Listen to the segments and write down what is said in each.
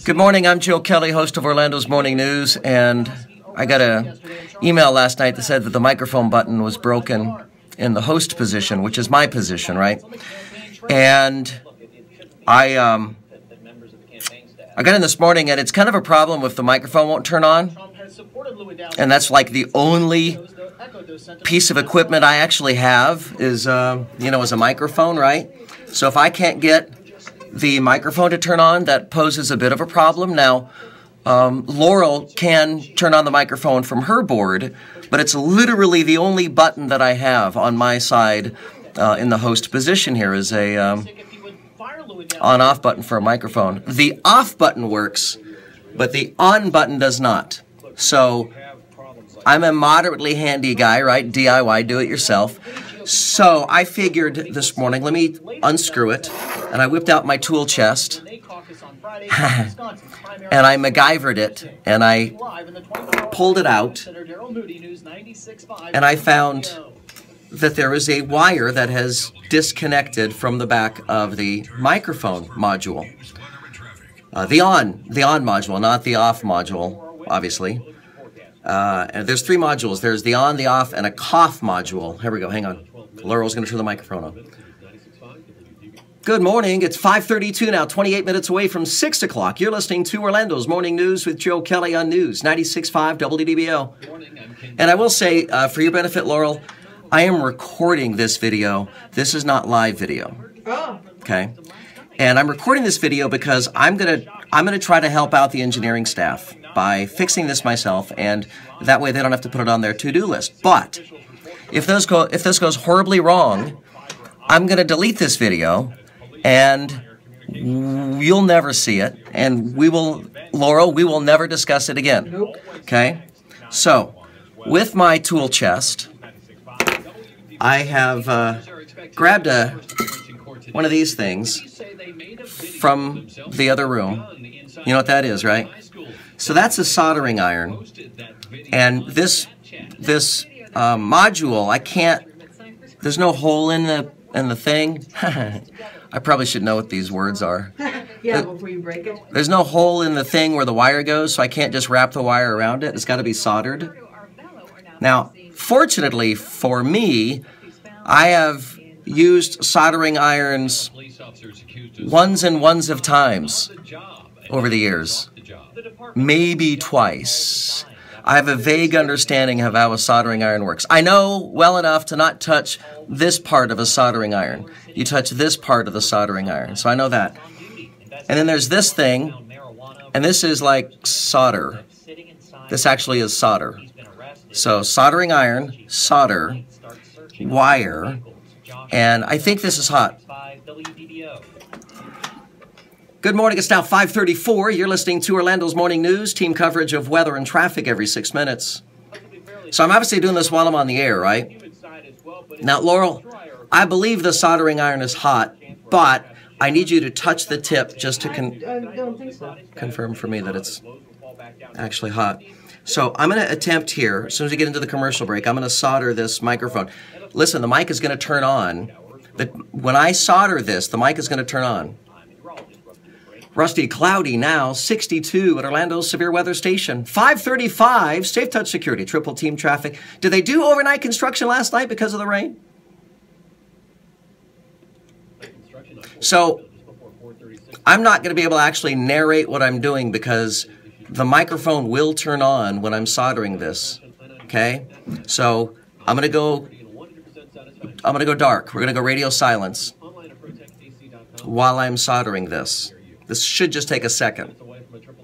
Good morning, I'm Joe Kelley, host of Orlando's Morning News, and I got an email last night that said that the microphone button was broken in the host position, which is my position, right? And I got in this morning, and it's kind of a problem if the microphone won't turn on, and that's like the only piece of equipment I actually have is, is a microphone, right? So if I can't get the microphone to turn on, that poses a bit of a problem. Now, Laurel can turn on the microphone from her board, but it's literally the only button that I have on my side in the host position here is a on-off button for a microphone. The off button works, but the on button does not. So I'm a moderately handy guy, right? DIY, do it yourself. So I figured this morning, let me unscrew it, and I whipped out my tool chest, and I MacGyvered it, and I pulled it out, and I found that there is a wire that has disconnected from the back of the microphone module. The on module, not the off module, obviously. And there's three modules. There's the on, the off, and a cough module. Here we go, hang on. Laurel's going to turn the microphone on. Good morning. It's 5:32 now, 28 minutes away from 6 o'clock. You're listening to Orlando's Morning News with Joe Kelley on News, 96.5 WDBO. And I will say, for your benefit, Laurel, I am recording this video. This is not live video. Okay? And I'm recording this video because I'm gonna try to help out the engineering staff by fixing this myself, and that way they don't have to put it on their to-do list. But if this goes horribly wrong, I'm going to delete this video, and you'll never see it, and Laurel, we will never discuss it again. Okay? So, with my tool chest, I have grabbed one of these things from the other room. You know what that is, right? So that's a soldering iron, and this module, I can't. There's no hole in the thing. I probably should know what these words are. Yeah, before you break it. There's no hole in the thing where the wire goes, so I can't just wrap the wire around it. It's got to be soldered. Now, fortunately for me, I have used soldering irons ones and ones of times over the years. Maybe twice. I have a vague understanding of how a soldering iron works. I know well enough to not touch this part of a soldering iron. You touch this part of the soldering iron, so I know that. And then there's this thing, and this is like solder. This actually is solder. So soldering iron, solder, wire, and I think this is hot. Good morning, it's now 5:34. You're listening to Orlando's Morning News, team coverage of weather and traffic every 6 minutes. So I'm obviously doing this while I'm on the air, right? Now, Laurel, I believe the soldering iron is hot, but I need you to touch the tip just to confirm for me that it's actually hot. So I'm going to attempt here, as soon as we get into the commercial break, I'm going to solder this microphone. Listen, the mic is going to turn on. When I solder this, the mic is going to turn on. Rusty, cloudy now, 62 at Orlando's severe weather station. 5:35, Safe Touch Security, triple team traffic. Did they do overnight construction last night because of the rain? So, I'm not going to be able to actually narrate what I'm doing because the microphone will turn on when I'm soldering this. Okay? So, I'm going to go dark. We're going to go radio silence while I'm soldering this. This should just take a second.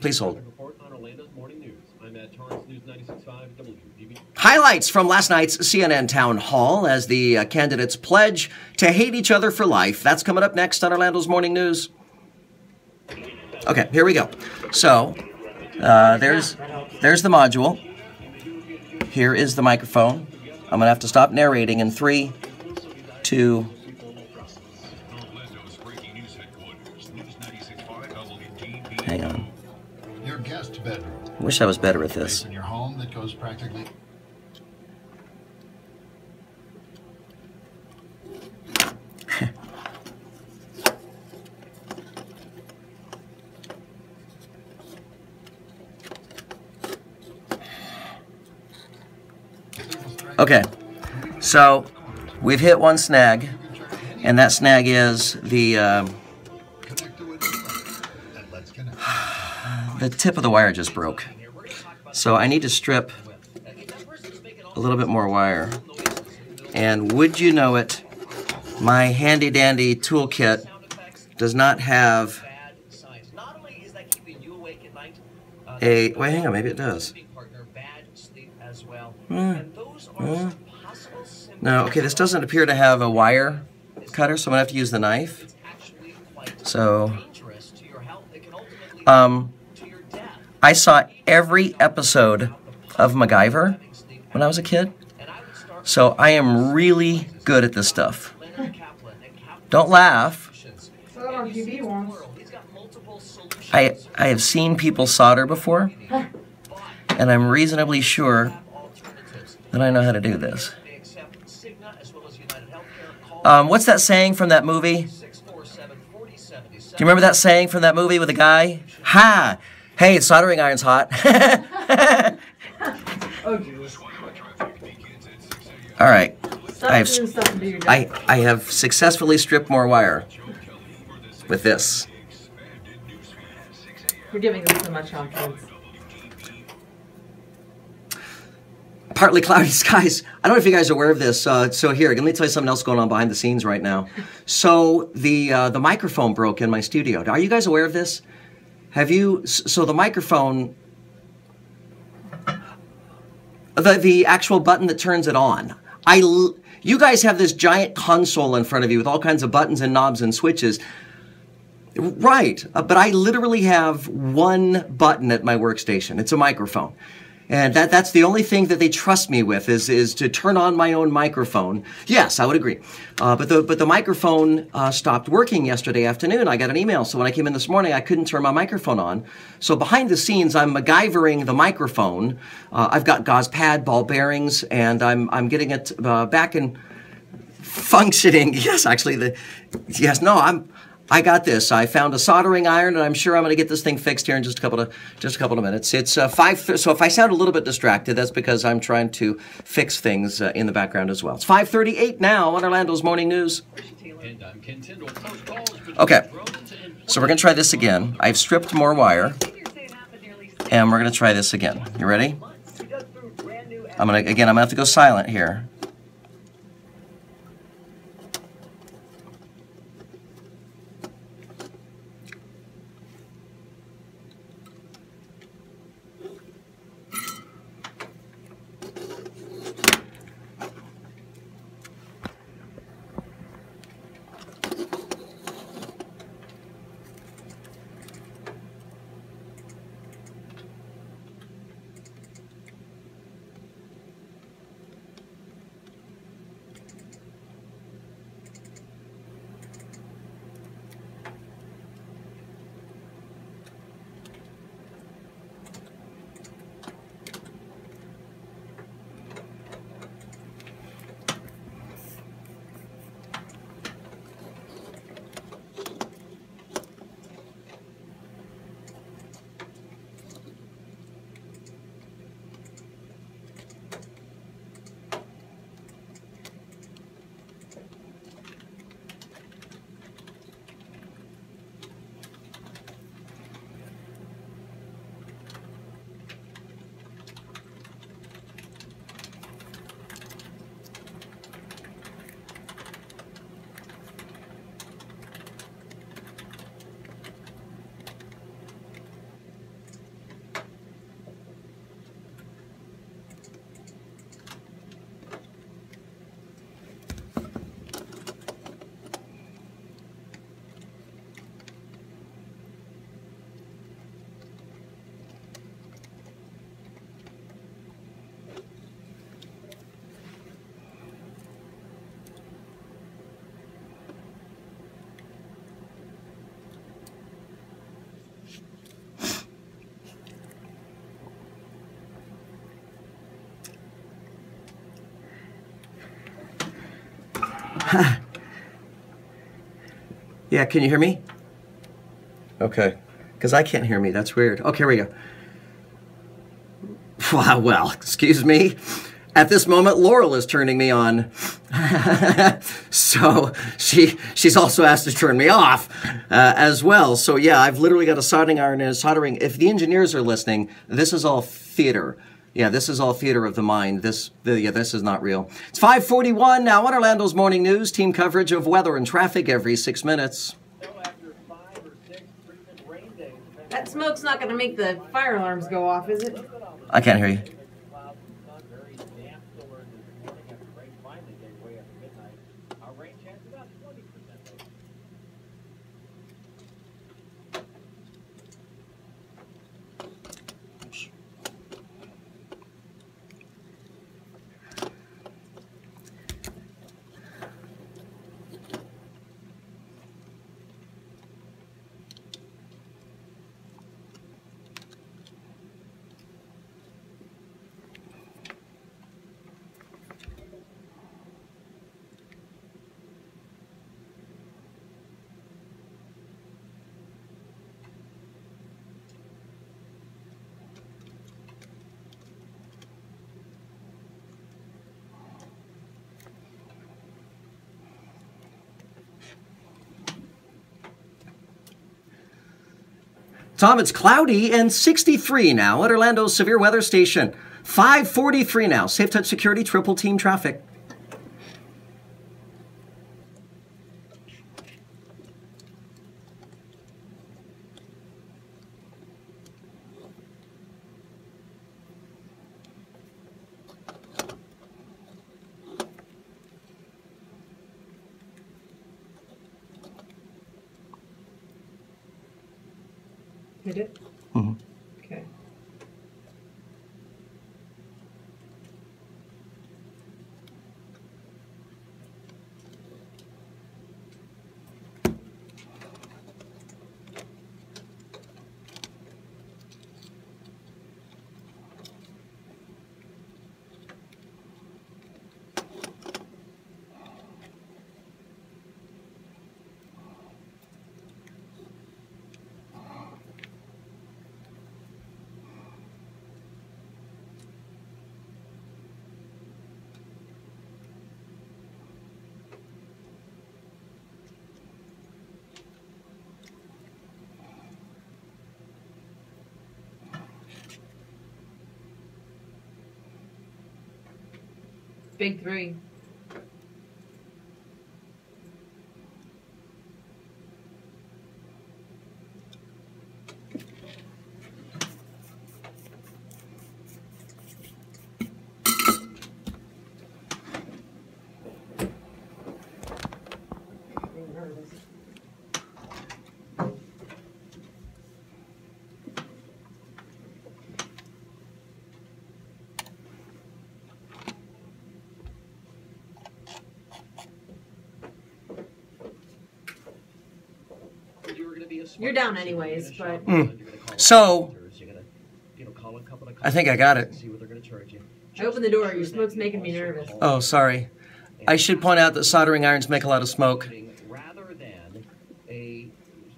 Please hold. Highlights from last night's CNN town hall as the candidates pledge to hate each other for life. That's coming up next on Orlando's Morning News. Okay, here we go. So, there's the module. Here is the microphone. I'm going to have to stop narrating in 3, 2, hang on. Your guest bedroom. Wish I was better at this. In your home that goes practically. Okay, so we've hit one snag, and that snag is the tip of the wire just broke. So I need to strip a little bit more wire. And would you know it, my handy dandy toolkit does not have a, wait, hang on, maybe it does. No, okay, this doesn't appear to have a wire cutter, so I'm gonna have to use the knife. So, I saw every episode of MacGyver when I was a kid, so I am really good at this stuff. Don't laugh. I have seen people solder before, and I'm reasonably sure that I know how to do this. What's that saying from that movie? Do you remember that saying from that movie with the guy? Ha! Hey, soldering iron's hot. All right. I have successfully stripped more wire with this. You're giving them so much confidence. Partly cloudy skies. I don't know if you guys are aware of this. So here, let me tell you something else going on behind the scenes right now. So the microphone broke in my studio. Are you guys aware of this? Have you? So the microphone, the actual button that turns it on. You guys have this giant console in front of you with all kinds of buttons and knobs and switches. Right, but I literally have one button at my workstation. It's a microphone. And that's the only thing that they trust me with is to turn on my own microphone. Yes, I would agree. But the microphone stopped working yesterday afternoon. I got an email, so when I came in this morning, I couldn't turn my microphone on. So behind the scenes, I'm MacGyvering the microphone. I've got gauze pad, ball bearings, and I'm getting it back in functioning. Yes, actually, I got this. I found a soldering iron, and I'm sure I'm going to get this thing fixed here in just a couple of minutes. It's 5:30. So if I sound a little bit distracted, that's because I'm trying to fix things in the background as well. It's 5:38 now on Orlando's Morning News. Okay, so we're going to try this again. I've stripped more wire, and we're going to try this again. You ready? I'm going to have to go silent here. Yeah, can you hear me? Okay, because I can't hear me. That's weird. Okay, here we go. Well, excuse me. At this moment, Laurel is turning me on. So she's also asked to turn me off as well. So yeah, I've literally got a soldering iron and a soldering. If the engineers are listening, this is all theater. Yeah, this is all theater of the mind. This is not real. It's 5:41 now on Orlando's Morning News. Team coverage of weather and traffic every 6 minutes. That smoke's not going to make the fire alarms go off, is it? I can't hear you. Tom, it's cloudy and 63 now at Orlando's severe weather station. 5:43 now. Safe Touch Security, triple team traffic. Hit it? Mm-hmm. Okay. Big three. You're down anyways, but... So, I think I got it. I opened the door. Your smoke's making me nervous. Oh, sorry. I should point out that soldering irons make a lot of smoke. Rather than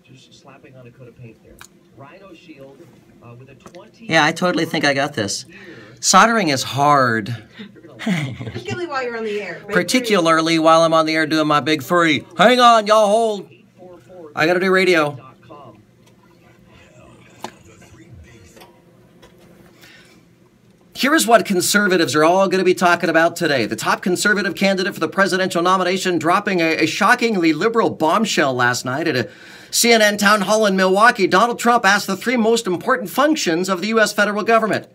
just slapping on a coat of paint there. Rhino shield with a 20... Yeah, I totally think I got this. Soldering is hard. Particularly while you're on the air. Particularly while I'm on the air doing my big three. Hang on, y'all hold. I gotta do radio. Here is what conservatives are all going to be talking about today. The top conservative candidate for the presidential nomination dropping a shockingly liberal bombshell last night at a CNN town hall in Milwaukee. Donald Trump asked the three most important functions of the U.S. federal government.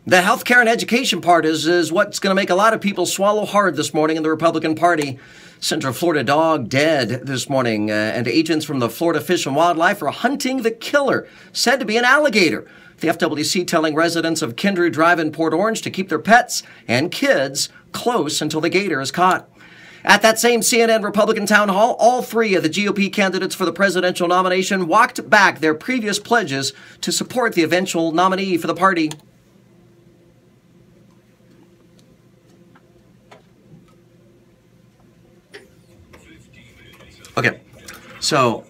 The healthcare and education part is what's going to make a lot of people swallow hard this morning in the Republican Party. Central Florida dog dead this morning, and agents from the Florida Fish and Wildlife are hunting the killer, said to be an alligator. The FWC telling residents of Kindred Drive in Port Orange to keep their pets and kids close until the gator is caught. At that same CNN Republican town hall, all three of the GOP candidates for the presidential nomination walked back their previous pledges to support the eventual nominee for the party. Okay, so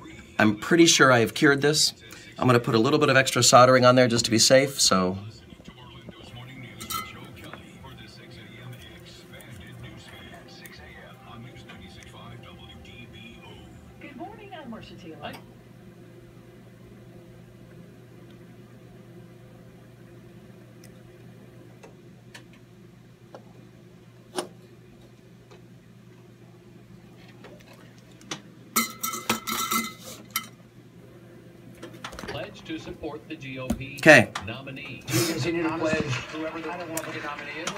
I'm pretty sure I have cured this. I'm going to put a little bit of extra soldering on there just to be safe, so... Good morning, I'm Marcia Taylor. Pledge to support the GOP nominee. Continue to pledge whoever the Republican nominee is?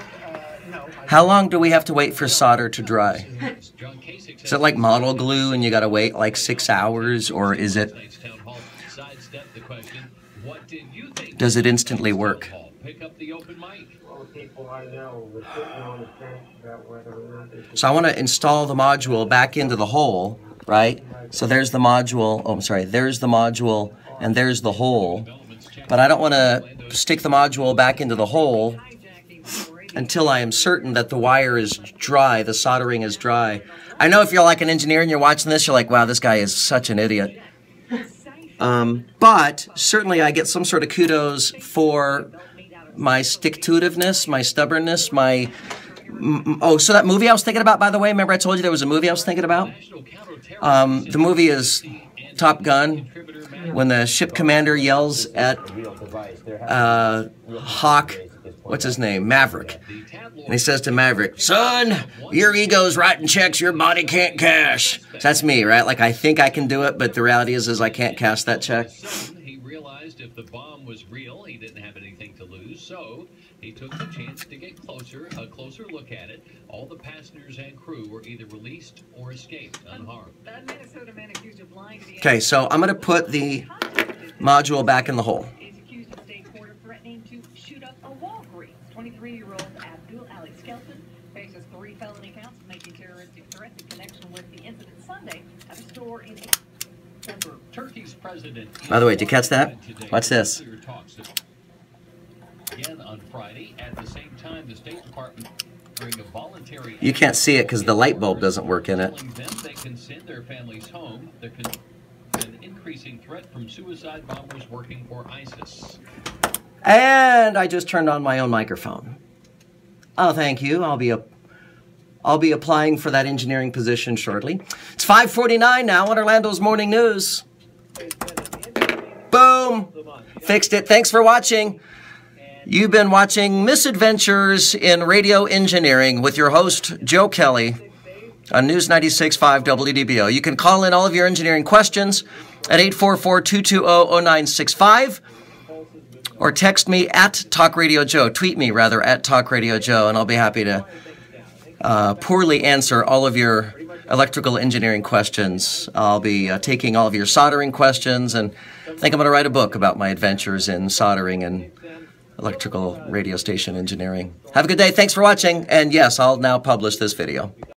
No. How long do we have to wait for solder to dry? Is it like model glue and you gotta wait like 6 hours, or is it... Does it instantly work? So I want to install the module back into the hole, right? So there's the module, oh I'm sorry, there's the module and there's the hole. But I don't want to stick the module back into the hole until I am certain that the wire is dry, the soldering is dry. I know if you're like an engineer and you're watching this, you're like, wow, this guy is such an idiot. But certainly I get some sort of kudos for my stick-to-itiveness, my stubbornness, my... Oh, so that movie I was thinking about, by the way, remember I told you there was a movie I was thinking about? The movie is Top Gun, when the ship commander yells at Hawk, what's his name, Maverick. And he says to Maverick, son, your ego's writing checks your body can't cash. So that's me, right? Like I think I can do it, but the reality is I can't cash that check. He realized if the bomb was real, he didn't have anything to lose, so he took the chance to get a closer look at it. All the passengers and crew were either released or escaped unharmed. Okay, so I'm going to put the module back in the hole. 23-year-old Abdul Alex Kelton faces 3 felony counts of making terroristic threats in connection with the incident Sunday at a store in Turkey's president. By the way, did you catch that? Watch this. Again on Friday, at the same time, the State Department during a voluntary. You can't see it because the light bulb doesn't work in it. They can send their families home. There can an increasing threat from suicide bombers working for ISIS. And I just turned on my own microphone. Oh, thank you. I'll be applying for that engineering position shortly. It's 5:49 now on Orlando's Morning News. Boom! Fixed it. Thanks for watching. You've been watching Misadventures in Radio Engineering with your host, Joe Kelley, on News 96.5 WDBO. You can call in all of your engineering questions at 844-220-0965. Or text me at Talk Radio Joe. Tweet me, rather, at Talk Radio Joe, and I'll be happy to poorly answer all of your electrical engineering questions. I'll be taking all of your soldering questions, and I think I'm going to write a book about my adventures in soldering and electrical radio station engineering. Have a good day. Thanks for watching, and yes, I'll now publish this video.